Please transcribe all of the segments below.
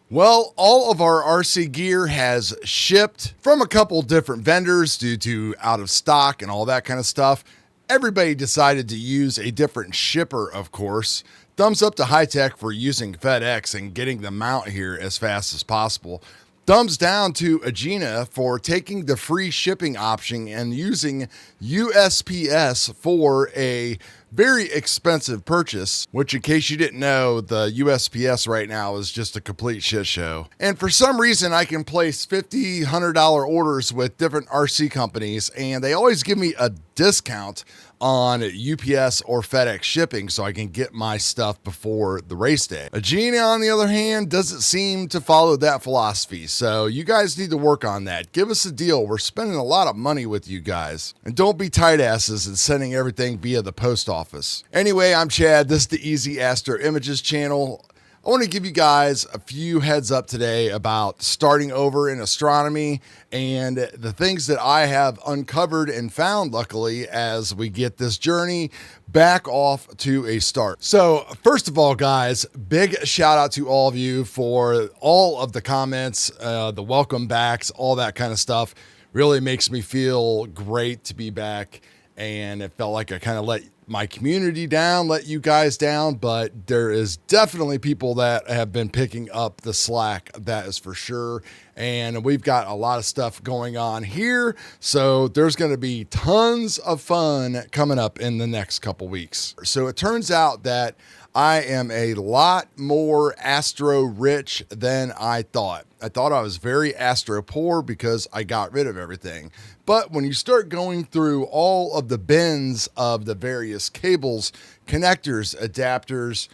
Well, all of our RC gear has shipped from a couple different vendors due to out of stock and all that kind of stuff. Everybody decided to use a different shipper, of course. Thumbs up to High Tech for using FedEx and getting them out here as fast as possible. Thumbs down to Agena for taking the free shipping option and using USPS for a very expensive purchase, which in case you didn't know, the USPS right now is just a complete shit show. And for some reason, I can place $50, $100 orders with different RC companies, and they always give me a discount on UPS or FedEx shipping so I can get my stuff before the race day. Agena, on the other hand, doesn't seem to follow that philosophy, so you guys need to work on that. Give us a deal. We're spending a lot of money with you guys. And don't be tight asses and sending everything via the post office. Anyway, I'm Chad. This is the Easy Astro Images channel. I want to give you guys a few heads up today about starting over in astronomy and the things that I have uncovered and found, luckily, as we get this journey back off to a start. So first of all, guys, big shout out to all of you for all of the comments, the welcome backs, all that kind of stuff. Really makes me feel great to be back. And it felt like I kind of let my community down, let you guys down, but there is definitely people that have been picking up the slack, that is for sure. And we've got a lot of stuff going on here, so there's going to be tons of fun coming up in the next couple weeks. So it turns out that I am a lot more Astro rich than I thought. I thought I was very Astro poor because I got rid of everything. But when you start going through all of the bins of the various cables, connectors, adapters,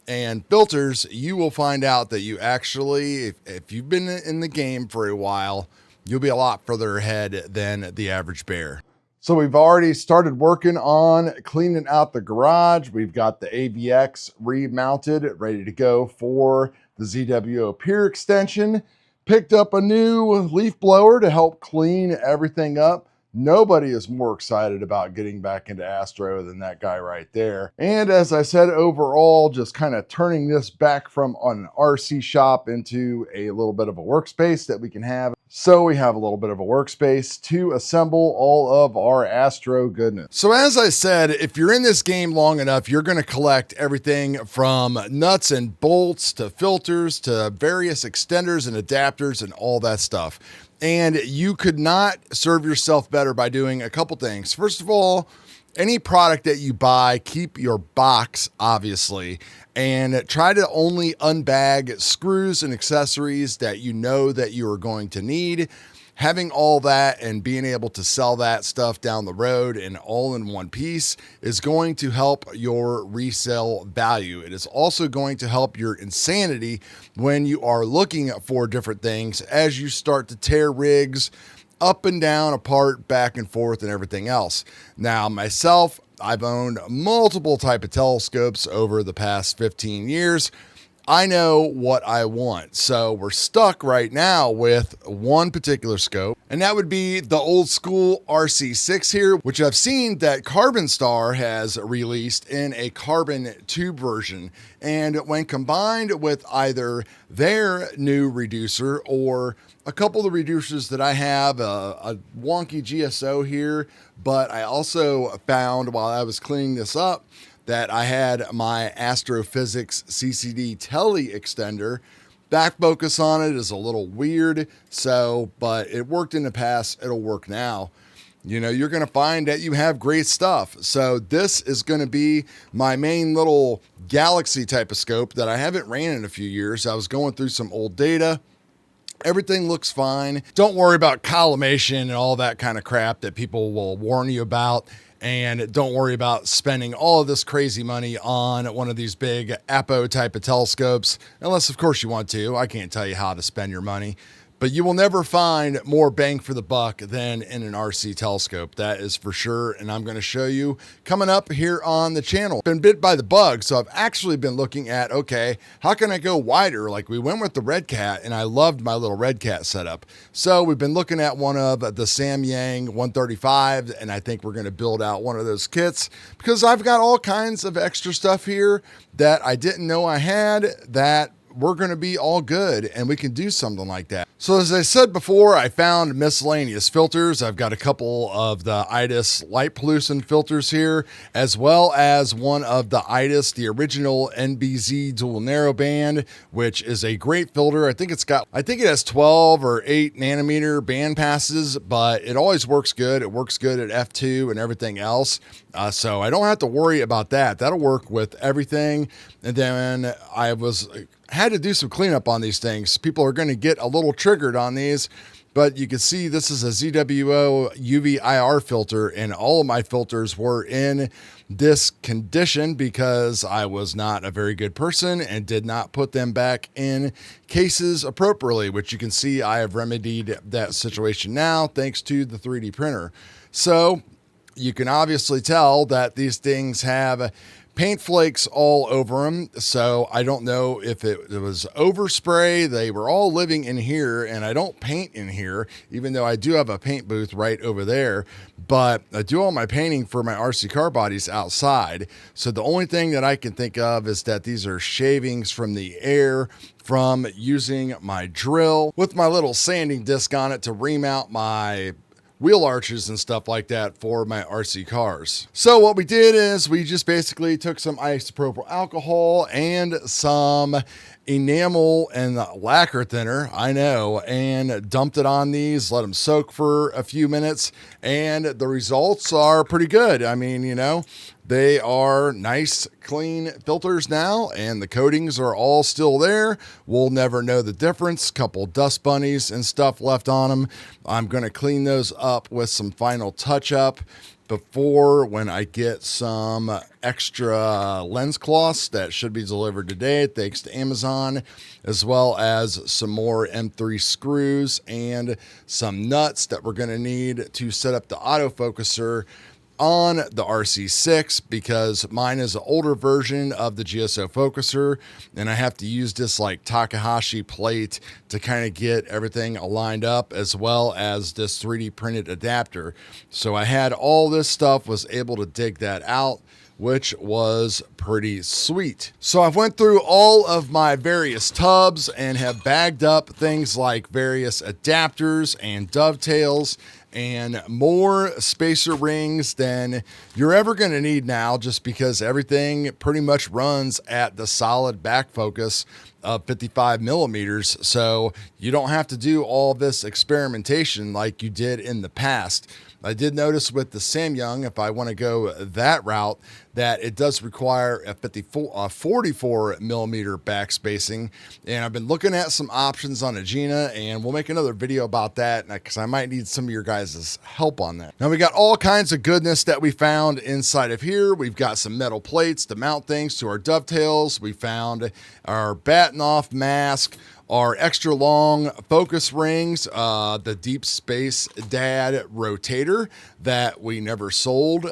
and filters, you will find out that you actually, if you've been in the game for a while, you'll be a lot further ahead than the average bear. So we've already started working on cleaning out the garage. We've got the AVX remounted, ready to go for the ZWO Pier extension. Picked up a new leaf blower to help clean everything up. Nobody is more excited about getting back into Astro than that guy right there. And as I said, overall, just kind of turning this back from an RC shop into a little bit of a workspace that we can have. So we have a little bit of a workspace to assemble all of our Astro goodness. So as I said, if you're in this game long enough, you're going to collect everything from nuts and bolts to filters to various extenders and adapters and all that stuff. And you could not serve yourself better by doing a couple things. First of all, any product that you buy, keep your box, obviously, and try to only unbag screws and accessories that you know that you are going to need. Having all that and being able to sell that stuff down the road and all in one piece is going to help your resale value. It is also going to help your insanity when you are looking for different things as you start to tear rigs up and down, apart, back and forth, and everything else. Now, myself, I've owned multiple type of telescopes over the past 15 years. I know what I want. So we're stuck right now with one particular scope, and that would be the old school RC6 here, which I've seen that Carbon Star has released in a carbon tube version. And when combined with either their new reducer or a couple of the reducers that I have, a wonky GSO here, but I also found while I was cleaning this up that I had my Astrophysics CCD Tele extender. Back focus on it is a little weird, but it worked in the past, it'll work now. You know, you're gonna find that you have great stuff. So this is gonna be my main little Galaxy type of scope that I haven't ran in a few years. I was going through some old data. Everything looks fine. Don't worry about collimation and all that kind of crap that people will warn you about. And don't worry about spending all of this crazy money on one of these big APO type of telescopes, unless of course you want to. I can't tell you how to spend your money, but you will never find more bang for the buck than in an RC telescope. That is for sure. And I'm going to show you coming up here on the channel. Been bit by the bug. So I've actually been looking at, okay, how can I go wider? Like we went with the Red Cat and I loved my little Red Cat setup. So we've been looking at one of the Samyang 135, and I think we're going to build out one of those kits because I've got all kinds of extra stuff here that I didn't know I had that we're going to be all good and we can do something like that. So as I said before, I found miscellaneous filters. I've got a couple of the ITIS light pollution filters here, as well as one of the ITIS, the original NBZ dual narrowband, which is a great filter. I think it has 12 or 8 nanometer band passes, but it always works good. It works good at f2 and everything else. So I don't have to worry about that. That'll work with everything. And then I had to do some cleanup on these things. People are going to get a little triggered on these, but you can see this is a ZWO UV IR filter, and all of my filters were in this condition because I was not a very good person and did not put them back in cases appropriately, which you can see I have remedied that situation now thanks to the 3D printer. So you can obviously tell that these things have paint flakes all over them. So I don't know if it was overspray. They were all living in here, and I don't paint in here, even though I do have a paint booth right over there. But I do all my painting for my RC car bodies outside. So the only thing that I can think of is that these are shavings from the air from using my drill with my little sanding disc on it to ream out my wheel arches and stuff like that for my RC cars. So what we did is we just basically took some isopropyl alcohol and some enamel and lacquer thinner, I know, and dumped it on these, let them soak for a few minutes, and the results are pretty good. I mean, you know, they are nice, clean filters now, and the coatings are all still there. We'll never know the difference. Couple dust bunnies and stuff left on them. I'm going to clean those up with some final touch-up before when I get some extra lens cloths that should be delivered today, thanks to Amazon, as well as some more M3 screws and some nuts that we're going to need to set up the autofocuser on the RC6, because mine is an older version of the GSO focuser, and I have to use this like Takahashi plate to kind of get everything aligned up, as well as this 3D printed adapter. So I had all this stuff, was able to dig that out, which was pretty sweet. So I've went through all of my various tubs and have bagged up things like various adapters and dovetails and more spacer rings than you're ever going to need now, just because everything pretty much runs at the solid back focus of 55 millimeters. So you don't have to do all this experimentation like you did in the past. I did notice with the Samyang, if I want to go that route, that it does require a 44 millimeter back spacing. And I've been looking at some options on Agena, and we'll make another video about that because I might need some of your guys' help on that. Now we got all kinds of goodness that we found inside of here. We've got some metal plates to mount things to our dovetails. We found our batten off mask, our extra long focus rings, the Deep Space Dad rotator that we never sold.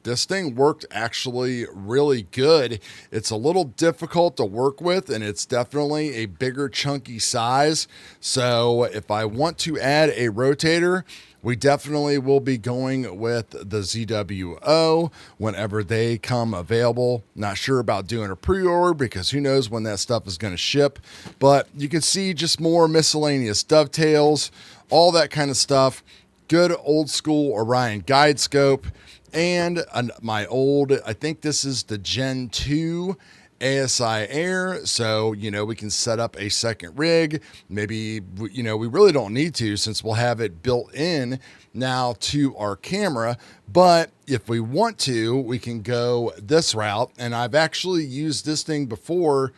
This thing worked actually really good. It's a little difficult to work with, and it's definitely a bigger, chunky size. So if I want to add a rotator, we definitely will be going with the ZWO whenever they come available. Not sure about doing a pre-order because who knows when that stuff is going to ship. But you can see just more miscellaneous dovetails, all that kind of stuff. Good old school Orion guide scope. And my old, I think this is the Gen 2 ASTROBIN, so, you know, we can set up a second rig. Maybe, you know, we really don't need to since we'll have it built in now to our camera. But if we want to, we can go this route. And I've actually used this thing before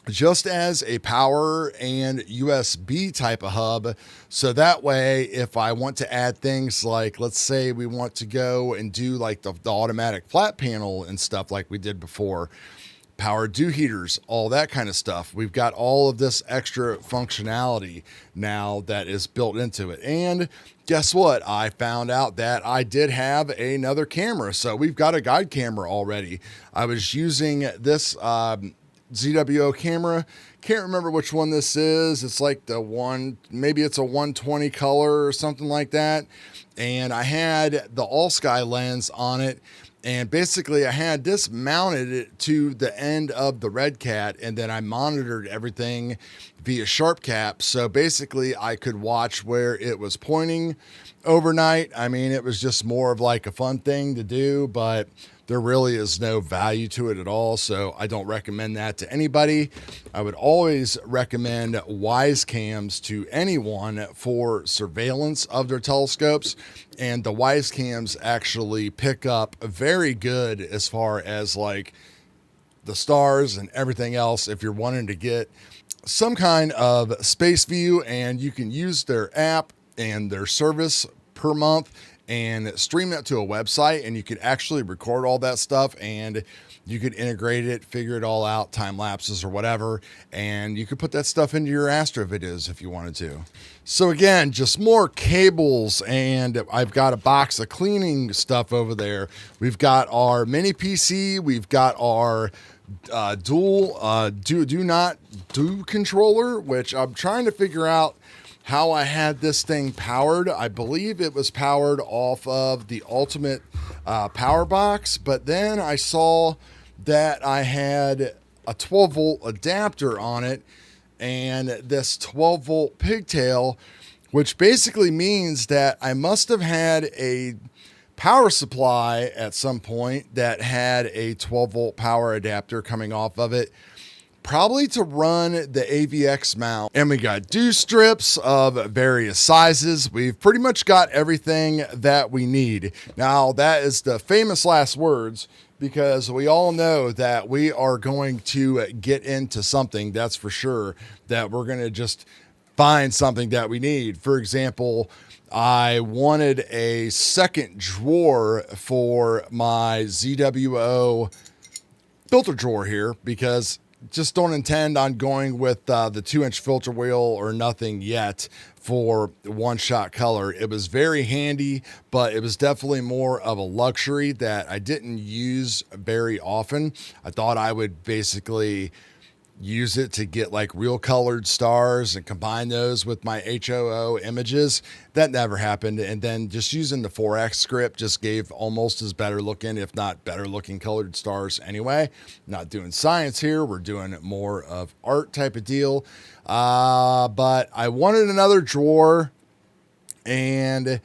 just as a power and USB type of hub. So that way, if I want to add things like, let's say we want to go and do like the automatic flat panel and stuff like we did before, power dew heaters, all that kind of stuff. We've got all of this extra functionality now that is built into it. And guess what? I found out that I did have another camera. So we've got a guide camera already. I was using this ZWO camera. Can't remember which one this is. It's like the one, maybe it's a 120 color or something like that. And I had the all sky lens on it. And basically I had this mounted to the end of the Red Cat, and then I monitored everything via Sharp Cap. So basically I could watch where it was pointing overnight. I mean, it was just more of like a fun thing to do, but there really is no value to it at all. So I don't recommend that to anybody. I would always recommend wise cams to anyone for surveillance of their telescopes. And the wise cams actually pick up very good as far as like the stars and everything else. If you're wanting to get some kind of space view, and you can use their app and their service per month and stream that to a website, and you could actually record all that stuff, and you could integrate it, figure it all out, time lapses or whatever, and you could put that stuff into your Astro videos if you wanted to. So again, just more cables, and I've got a box of cleaning stuff over there. We've got our mini PC, we've got our dual do not do controller, which I'm trying to figure out how I had this thing powered. I believe it was powered off of the Ultimate power box, but then I saw that I had a 12 volt adapter on it and this 12 volt pigtail, which basically means that I must have had a power supply at some point that had a 12 volt power adapter coming off of it, probably to run the AVX mount. And we got dew strips of various sizes. We've pretty much got everything that we need. Now, that is the famous last words, because we all know that we are going to get into something, that's for sure, that we're going to just find something that we need. For example, I wanted a second drawer for my ZWO filter drawer here, because just don't intend on going with the 2-inch filter wheel or nothing yet for one-shot color. It was very handy, but it was definitely more of a luxury that I didn't use very often. I thought I would basically use it to get like real colored stars and combine those with my HOO images. That never happened. And then just using the 4X script just gave almost as better looking, if not better looking, colored stars anyway. Not doing science here. We're doing more of art type of deal. But I wanted another drawer, and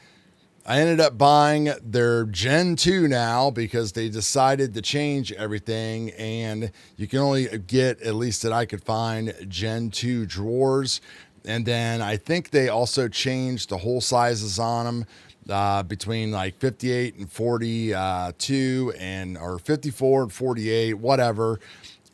I ended up buying their Gen 2 now, because they decided to change everything, and you can only get, at least that I could find, Gen 2 drawers. And then I think they also changed the hole sizes on them between like 58 and 42 and or 54 and 48, whatever.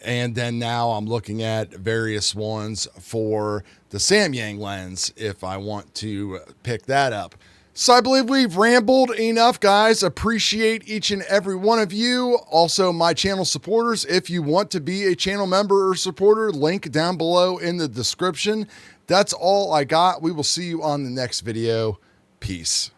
And then now I'm looking at various ones for the Samyang lens if I want to pick that up. So I believe we've rambled enough, guys. Appreciate each and every one of you. Also, my channel supporters, if you want to be a channel member or supporter, link down below in the description. That's all I got. We will see you on the next video. Peace.